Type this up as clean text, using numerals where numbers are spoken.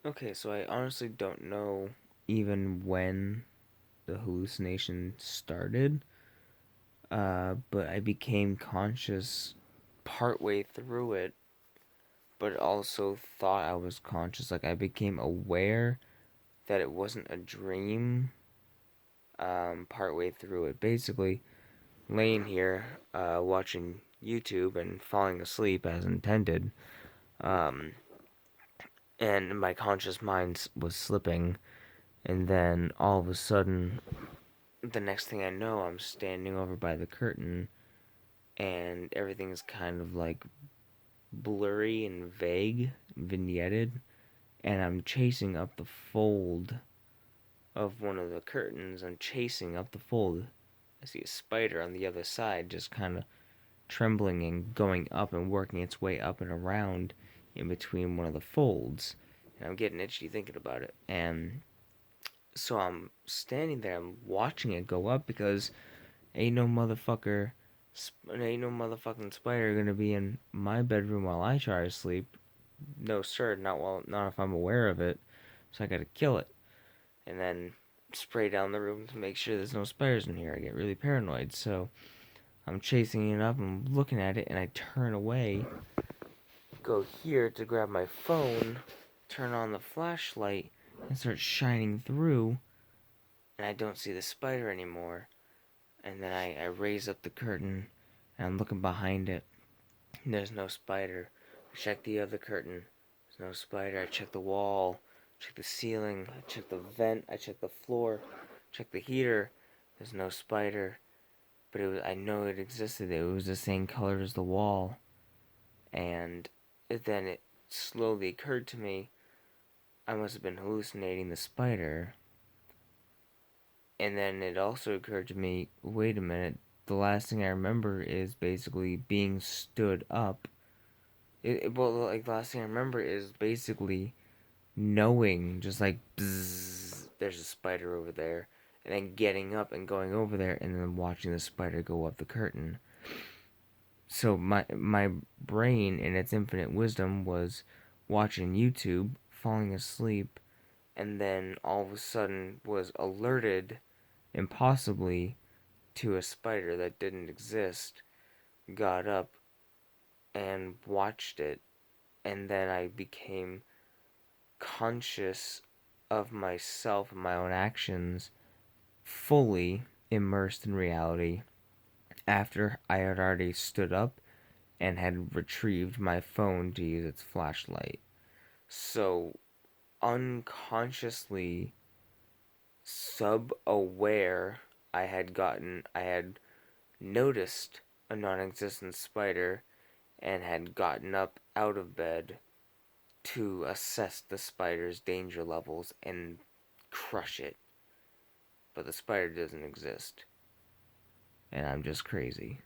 Okay, so I honestly don't know even when the hallucination started, but I became conscious partway through it, but also thought I was conscious. Like, I became aware that it wasn't a dream partway through it. Basically, laying here, watching YouTube and falling asleep as intended, um, and my conscious mind was slipping, and then all of a sudden, the next thing I know, I'm standing over by the curtain, and everything's kind of like blurry and vague, vignetted, and I'm chasing up the fold of one of the curtains. I'm chasing up the fold. I see a spider on the other side, just kind of trembling and going up and working its way up and around in between one of the folds. And I'm getting itchy thinking about it. And so I'm standing there, I'm watching it go up because ain't no motherfucker, ain't no motherfucking spider gonna be in my bedroom while I try to sleep. No sir, not if I'm aware of it. So I gotta kill it, and then spray down the room to make sure there's no spiders in here. I get really paranoid, so I'm chasing it up. I'm looking at it, and I turn away, go here to grab my phone, turn on the flashlight, and start shining through, and I don't see the spider anymore. And then I raise up the curtain, and I'm looking behind it. And there's no spider. I check the other curtain. There's no spider. I check the wall, check the ceiling, I check the vent, I check the floor, check the heater. There's no spider. But I know it existed. It was the same color as the wall. And then it slowly occurred to me I must have been hallucinating the spider. And then it also occurred to me, wait a minute, the last thing I remember is basically being stood up. Well, like, the last thing I remember is basically knowing, just like, bzzz, there's a spider over there. And then getting up and going over there and then watching the spider go up the curtain. So my brain, in its infinite wisdom, was watching YouTube, falling asleep, and then all of a sudden was alerted impossibly to a spider that didn't exist, got up and watched it, and then I became conscious of myself and my own actions, fully immersed in reality after I had already stood up and had retrieved my phone to use its flashlight. So, unconsciously, sub aware, I had noticed a non existent spider and had gotten up out of bed to assess the spider's danger levels and crush it. But the spider doesn't exist. And I'm just crazy.